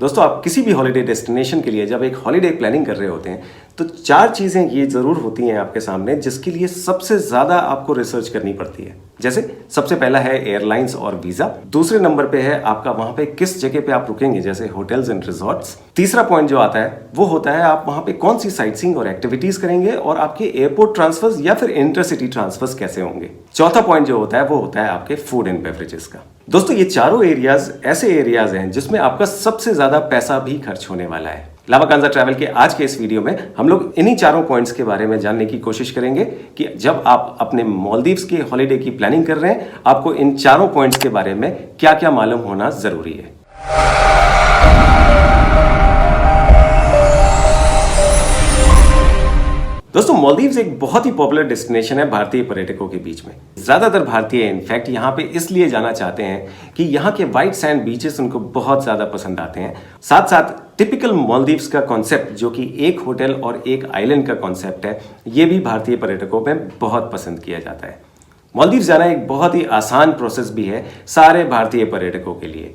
दोस्तों आप किसी भी हॉलिडे डेस्टिनेशन के लिए जब एक हॉलिडे प्लानिंग कर रहे होते हैं तो 4 चीज़ें ये ज़रूर होती हैं आपके सामने जिसके लिए सबसे ज़्यादा आपको रिसर्च करनी पड़ती है। जैसे सबसे पहला है एयरलाइंस और वीज़ा, दूसरे नंबर पे है आपका वहाँ पे किस जगह पे आप रुकेंगे जैसे होटल्स एंड रिजॉर्ट्स, तीसरा पॉइंट जो आता है वो होता है आप वहाँ पे कौन सी साइट सीइंग और एक्टिविटीज़ करेंगे और आपके एयरपोर्ट ट्रांसफर्स या फिर इंटरसिटी ट्रांसफर्स कैसे होंगे, चौथा पॉइंट जो होता है वो होता है आपके फूड एंड बेवरेजेस का। दोस्तों ये चारों एरियाज ऐसे एरियाज हैं जिसमें आपका सबसे ज्यादा पैसा भी खर्च होने वाला है। लावाकांजा ट्रैवल के आज के इस वीडियो में हम लोग इन्हीं चारों पॉइंट्स के बारे में जानने की कोशिश करेंगे कि जब आप अपने मालदीव्स के हॉलिडे की प्लानिंग कर रहे हैं आपको इन चारों पॉइंट्स के बारे में क्या क्या मालूम होना जरूरी है। दोस्तों मालदीव्स एक बहुत ही पॉपुलर डेस्टिनेशन है भारतीय पर्यटकों के बीच में। ज्यादातर भारतीय इनफैक्ट यहाँ पे इसलिए जाना चाहते हैं कि यहाँ के व्हाइट सैंड बीचेस उनको बहुत ज्यादा पसंद आते हैं। साथ साथ टिपिकल मालदीव्स का कॉन्सेप्ट जो कि एक होटल और एक आइलैंड का कॉन्सेप्ट है, ये भी भारतीय पर्यटकों में बहुत पसंद किया जाता है। मालदीव्स जाना एक बहुत ही आसान प्रोसेस भी है सारे भारतीय पर्यटकों के लिए।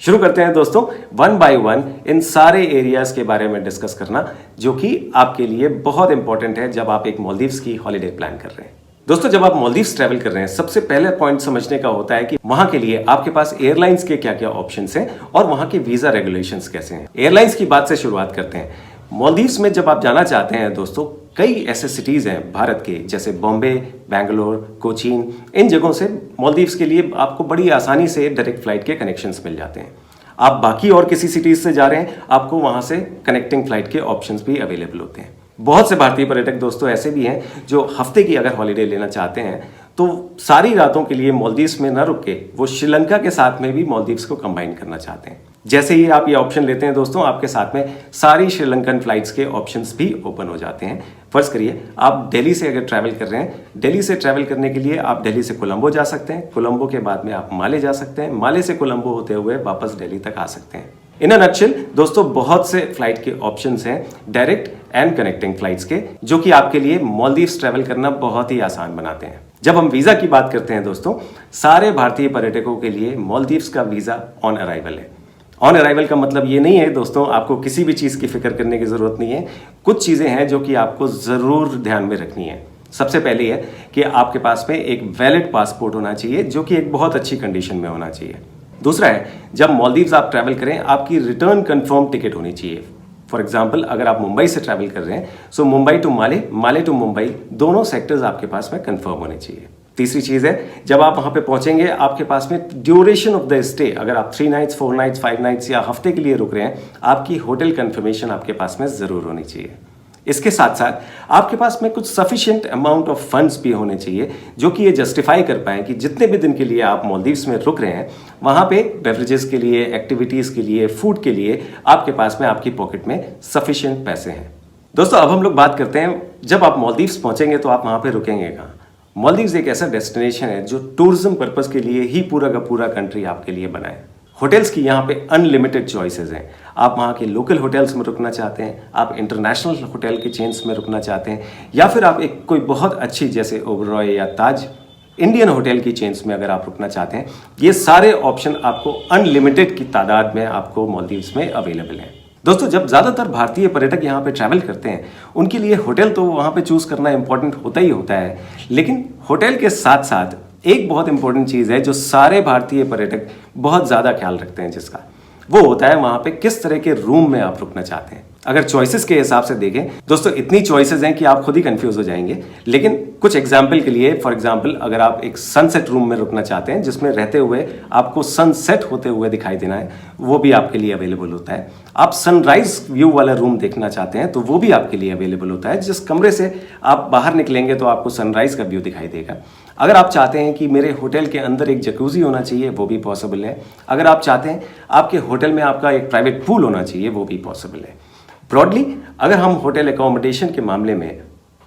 शुरू करते हैं दोस्तों वन बाय वन इन सारे एरियाज के बारे में डिस्कस करना जो कि आपके लिए बहुत इंपॉर्टेंट है जब आप एक मालदीव्स की हॉलिडे प्लान कर रहे हैं। दोस्तों जब आप मालदीव्स ट्रैवल कर रहे हैं सबसे पहले पॉइंट समझने का होता है कि वहां के लिए आपके पास एयरलाइंस के क्या क्या ऑप्शंस हैं और वहां के वीजा रेगुलेशंस कैसे हैं। एयरलाइंस की बात से शुरुआत करते हैं। मालदीव्स में जब आप जाना चाहते हैं दोस्तों कई ऐसे सिटीज हैं भारत के जैसे बॉम्बे, बैंगलोर, कोचीन, इन जगहों से मालदीव्स के लिए आपको बड़ी आसानी से डायरेक्ट फ्लाइट के कनेक्शंस मिल जाते हैं। आप बाकी और किसी सिटीज से जा रहे हैं आपको वहां से कनेक्टिंग फ्लाइट के ऑप्शंस भी अवेलेबल होते हैं। बहुत से भारतीय पर्यटक दोस्तों ऐसे भी हैं जो हफ्ते की अगर हॉलिडे लेना चाहते हैं तो सारी रातों के लिए मालदीव्स में न रुक के वो श्रीलंका के साथ में भी मालदीव्स को कंबाइन करना चाहते हैं। जैसे ही आप ये ऑप्शन लेते हैं दोस्तों आपके साथ में सारी श्रीलंकन फ्लाइट्स के ऑप्शंस भी ओपन हो जाते हैं। फर्ज करिए आप दिल्ली से अगर ट्रैवल कर रहे हैं, दिल्ली से ट्रैवल करने के लिए आप दिल्ली से कोलंबो जा सकते हैं, कोलंबो के बाद में आप माले जा सकते हैं, माले से कोलंबो होते हुए वापस दिल्ली तक आ सकते हैं। इन अ नटशेल दोस्तों बहुत से फ्लाइट के ऑप्शंस हैं डायरेक्ट एंड कनेक्टिंग फ्लाइट्स के जो कि आपके लिए मालदीव्स ट्रैवल करना बहुत ही आसान बनाते हैं। जब हम वीजा की बात करते हैं दोस्तों सारे भारतीय पर्यटकों के लिए मालदीव्स का वीजा ऑन अराइवल है। ऑन अराइवल का मतलब ये नहीं है दोस्तों आपको किसी भी चीज़ की फिक्र करने की ज़रूरत नहीं है। कुछ चीज़ें हैं जो कि आपको ज़रूर ध्यान में रखनी है। सबसे पहले है कि आपके पास में एक वैलिड पासपोर्ट होना चाहिए जो कि एक बहुत अच्छी कंडीशन में होना चाहिए। दूसरा है जब मालदीव्स आप ट्रैवल करें आपकी रिटर्न कंफर्म टिकट होनी चाहिए। फॉर एग्जाम्पल अगर आप मुंबई से ट्रैवल कर रहे हैं so Mumbai to Male, Male to Mumbai दोनों सेक्टर्स आपके पास में कंफर्म होने चाहिए। तीसरी चीज़ है जब आप वहां पे पहुंचेंगे आपके पास में ड्यूरेशन ऑफ द स्टे, अगर आप 3 नाइट्स 4 नाइट्स 5 नाइट्स या हफ्ते के लिए रुक रहे हैं आपकी होटल कंफर्मेशन आपके पास में ज़रूर होनी चाहिए। इसके साथ साथ आपके पास में कुछ सफिशिएंट अमाउंट ऑफ फंड्स भी होने चाहिए जो कि ये जस्टिफाई कर पाएं कि जितने भी दिन के लिए आप मालदीव्स में रुक रहे हैं वहां पे बेवरेजेस के लिए, एक्टिविटीज़ के लिए, फूड के लिए आपके पास में आपकी पॉकेट में सफिशिएंट पैसे हैं। दोस्तों अब हम लोग बात करते हैं जब आप मालदीव्स पहुंचेंगे तो आप वहां पे रुकेंगे कहाँ। मालदीव्स एक ऐसा डेस्टिनेशन है जो टूरिज्म पर्पस के लिए ही पूरा का पूरा कंट्री आपके लिए बना है। होटल्स की यहाँ पे अनलिमिटेड चॉइसेस हैं। आप वहाँ के लोकल होटल्स में रुकना चाहते हैं, आप इंटरनेशनल होटल के चेन्स में रुकना चाहते हैं या फिर आप एक कोई बहुत अच्छी जैसे ओबरॉय या ताज इंडियन होटल की चेन्स में अगर आप रुकना चाहते हैं, ये सारे ऑप्शन आपको अनलिमिटेड की तादाद में आपको मालदीव्स में अवेलेबल हैं। दोस्तों जब ज़्यादातर भारतीय पर्यटक यहाँ पे ट्रैवल करते हैं उनके लिए होटल तो वहाँ पे चूज़ करना इंपॉर्टेंट होता ही होता है, लेकिन होटल के साथ साथ एक बहुत इंपॉर्टेंट चीज़ है जो सारे भारतीय पर्यटक बहुत ज़्यादा ख्याल रखते हैं जिसका वो होता है वहाँ पे किस तरह के रूम में आप रुकना चाहते हैं। अगर चॉइसेस के हिसाब से देखें दोस्तों इतनी चॉइसेस हैं कि आप खुद ही कंफ्यूज हो जाएंगे, लेकिन कुछ एग्जाम्पल के लिए फॉर एग्जाम्पल अगर आप एक सनसेट रूम में रुकना चाहते हैं जिसमें रहते हुए आपको सनसेट होते हुए दिखाई देना है वो भी आपके लिए अवेलेबल होता है। आप सनराइज व्यू वाला रूम देखना चाहते हैं तो वो भी आपके लिए अवेलेबल होता है, जिस कमरे से आप बाहर निकलेंगे तो आपको सनराइज का व्यू दिखाई देगा। अगर आप चाहते हैं कि मेरे होटल के अंदर एक जकूजी होना चाहिए वो भी पॉसिबल है। अगर आप चाहते हैं आपके होटल में आपका एक प्राइवेट पूल होना चाहिए वो भी पॉसिबल है। ब्रॉडली अगर हम होटल एकोमोडेशन के मामले में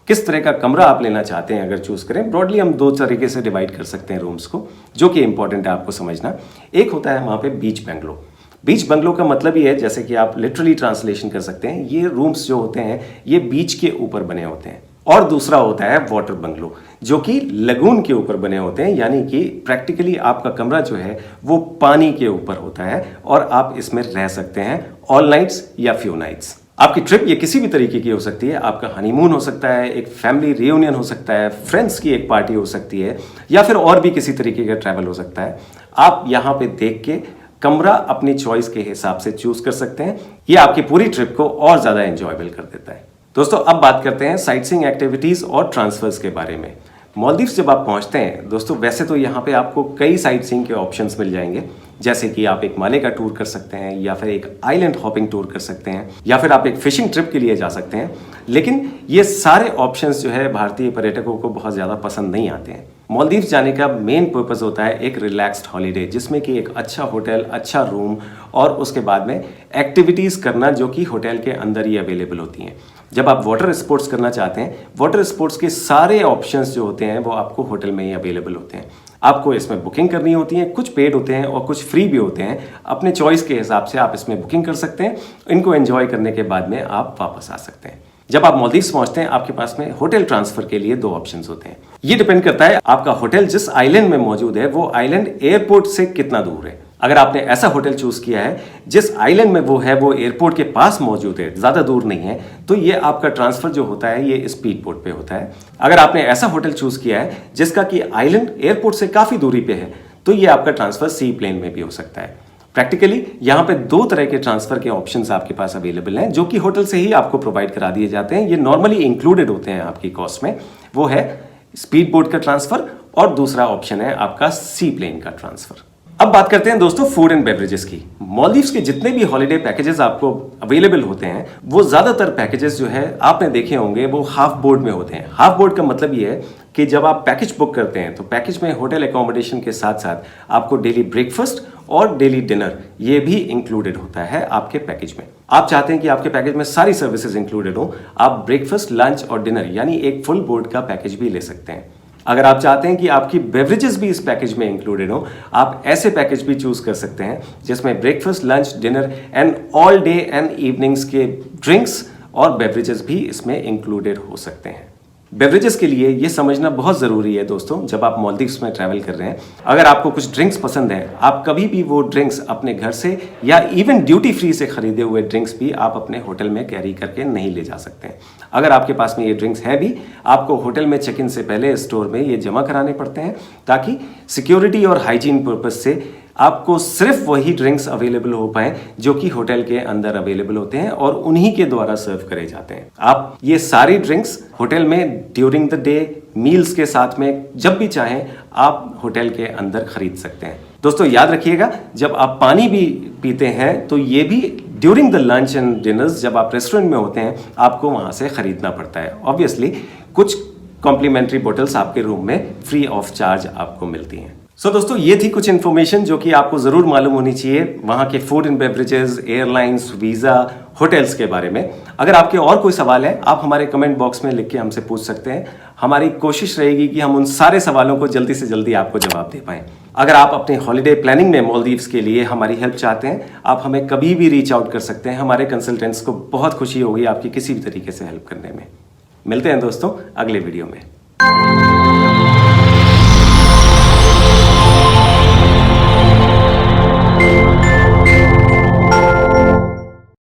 किस तरह का कमरा आप लेना चाहते हैं अगर चूज करें, ब्रॉडली हम 2 तरीके से डिवाइड कर सकते हैं रूम्स को जो कि इंपॉर्टेंट है आपको समझना। एक होता है वहाँ पे बीच बंगलो। बीच बंगलो का मतलब ये है जैसे कि आप लिटरली ट्रांसलेशन कर सकते हैं, ये रूम्स जो होते हैं ये बीच के ऊपर बने होते हैं। और दूसरा होता है वाटर बंगलो, जो कि लगून के ऊपर बने होते हैं, यानी कि प्रैक्टिकली आपका कमरा जो है वो पानी के ऊपर होता है और आप इसमें रह सकते हैं ऑल नाइट्स या फ्यू नाइट्स। आपकी ट्रिप ये किसी भी तरीके की हो सकती है, आपका हनीमून हो सकता है, एक फैमिली रियूनियन हो सकता है, फ्रेंड्स की एक पार्टी हो सकती है, या फिर और भी किसी तरीके का ट्रैवल हो सकता है। आप यहाँ पे देख के कमरा अपनी चॉइस के हिसाब से चूज कर सकते हैं। ये आपकी पूरी ट्रिप को और ज्यादा एंजॉयबल कर देता है। दोस्तों अब बात करते हैं साइटसीइंग एक्टिविटीज और ट्रांसफर्स के बारे में। मालदीव्स जब आप पहुंचते हैं दोस्तों, वैसे तो यहाँ पे आपको कई साइटसीइंग के ऑप्शंस मिल जाएंगे, जैसे कि आप एक माले का टूर कर सकते हैं, या फिर एक आइलैंड हॉपिंग टूर कर सकते हैं, या फिर आप एक फिशिंग ट्रिप के लिए जा सकते हैं। लेकिन ये सारे ऑप्शंस जो है भारतीय पर्यटकों को बहुत ज़्यादा पसंद नहीं आते हैं। मालदीव्स जाने का मेन पर्पस होता है एक रिलैक्स्ड हॉलीडे, जिसमें कि एक अच्छा होटल, अच्छा रूम और उसके बाद में एक्टिविटीज़ करना जो कि होटल के अंदर ही अवेलेबल होती हैं। जब आप वाटर स्पोर्ट्स करना चाहते हैं, वाटर स्पोर्ट्स के सारे ऑप्शंस जो होते हैं वो आपको होटल में ही अवेलेबल होते हैं। आपको इसमें बुकिंग करनी होती है, कुछ पेड होते हैं और कुछ फ्री भी होते हैं। अपने चॉइस के हिसाब से आप इसमें बुकिंग कर सकते हैं। इनको एंजॉय करने के बाद में आप वापस आ सकते हैं। जब आप मालदीव्स पहुंचते हैं, आपके पास में होटल ट्रांसफर के लिए 2 ऑप्शंस होते हैं। ये डिपेंड करता है आपका होटल जिस आइलैंड में मौजूद है वो आइलैंड एयरपोर्ट से कितना दूर है। अगर आपने ऐसा होटल चूज किया है जिस आइलैंड में वो है वो एयरपोर्ट के पास मौजूद है, ज्यादा दूर नहीं है, तो ये आपका ट्रांसफर जो होता है ये स्पीड बोट पे होता है। अगर आपने ऐसा होटल चूज किया है जिसका कि आइलैंड एयरपोर्ट से काफी दूरी पे है, तो ये आपका ट्रांसफर सी प्लेन में भी हो सकता है। प्रैक्टिकली यहाँ पे 2 तरह के ट्रांसफर के ऑप्शंस आपके पास अवेलेबल हैं, जो कि होटल से ही आपको प्रोवाइड करा दिए जाते हैं। ये नॉर्मली इंक्लूडेड होते हैं आपकी कॉस्ट में। वो है स्पीड बोट का ट्रांसफर और दूसरा ऑप्शन है आपका सी प्लेन का ट्रांसफर। अब बात करते हैं दोस्तों फूड एंड बेवरेजेस की। मालदीव्स के जितने भी हॉलिडे पैकेजेस आपको अवेलेबल होते हैं, वो ज्यादातर पैकेजेस जो है आपने देखे होंगे वो हाफ बोर्ड में होते हैं। हाफ बोर्ड का मतलब ये है कि जब आप पैकेज बुक करते हैं तो पैकेज में होटल एकोमोडेशन के साथ साथ आपको डेली ब्रेकफास्ट और डेली डिनर ये भी इंक्लूडेड होता है आपके पैकेज में। आप चाहते हैं कि आपके पैकेज में सारी सर्विसेज इंक्लूडेड हो, आप ब्रेकफास्ट, लंच और डिनर यानी एक फुल बोर्ड का पैकेज भी ले सकते हैं। अगर आप चाहते हैं कि आपकी बेवरेजेस भी इस पैकेज में इंक्लूडेड हो, आप ऐसे पैकेज भी चूज कर सकते हैं जिसमें breakfast, lunch, dinner and all day and evenings के ड्रिंक्स और बेवरेजेस भी इसमें इंक्लूडेड हो सकते हैं। बेवरेजेस के लिए ये समझना बहुत ज़रूरी है दोस्तों, जब आप मालदीव्स में ट्रैवल कर रहे हैं, अगर आपको कुछ ड्रिंक्स पसंद हैं, आप कभी भी वो ड्रिंक्स अपने घर से या इवन ड्यूटी फ्री से खरीदे हुए ड्रिंक्स भी आप अपने होटल में कैरी करके नहीं ले जा सकते हैं। अगर आपके पास में ये ड्रिंक्स हैं भी, आपको होटल में चेक इन से पहले स्टोर में ये जमा कराने पड़ते हैं, ताकि सिक्योरिटी और हाइजीन पर्पज से आपको सिर्फ वही ड्रिंक्स अवेलेबल हो पाए जो कि होटल के अंदर अवेलेबल होते हैं और उन्हीं के द्वारा सर्व करे जाते हैं। आप ये सारी ड्रिंक्स होटल में ड्यूरिंग द डे, मील्स के साथ में जब भी चाहें आप होटल के अंदर खरीद सकते हैं। दोस्तों याद रखिएगा, जब आप पानी भी पीते हैं तो ये भी during the lunch and dinners, जब आप रेस्टोरेंट में होते हैं, आपको वहां से खरीदना पड़ता है। ऑब्वियसली कुछ कॉम्प्लीमेंट्री बोटल्स आपके रूम में फ्री ऑफ चार्ज आपको मिलती हैं। सो दोस्तों ये थी कुछ इन्फॉर्मेशन जो कि आपको जरूर मालूम होनी चाहिए वहां के food and beverages, airlines, visa, hotels के बारे में। अगर आपके और कोई सवाल है, आप हमारे कमेंट बॉक्स में लिख के हमसे पूछ सकते हैं। हमारी कोशिश रहेगी कि हम उन सारे सवालों को जल्दी से जल्दी आपको जवाब दे पाएं। अगर आप अपने हॉलिडे प्लानिंग में मालदीव्स के लिए हमारी हेल्प चाहते हैं, आप हमें कभी भी रीच आउट कर सकते हैं। हमारे कंसल्टेंट्स को बहुत खुशी होगी आपकी किसी भी तरीके से हेल्प करने में। मिलते हैं दोस्तों अगले वीडियो में।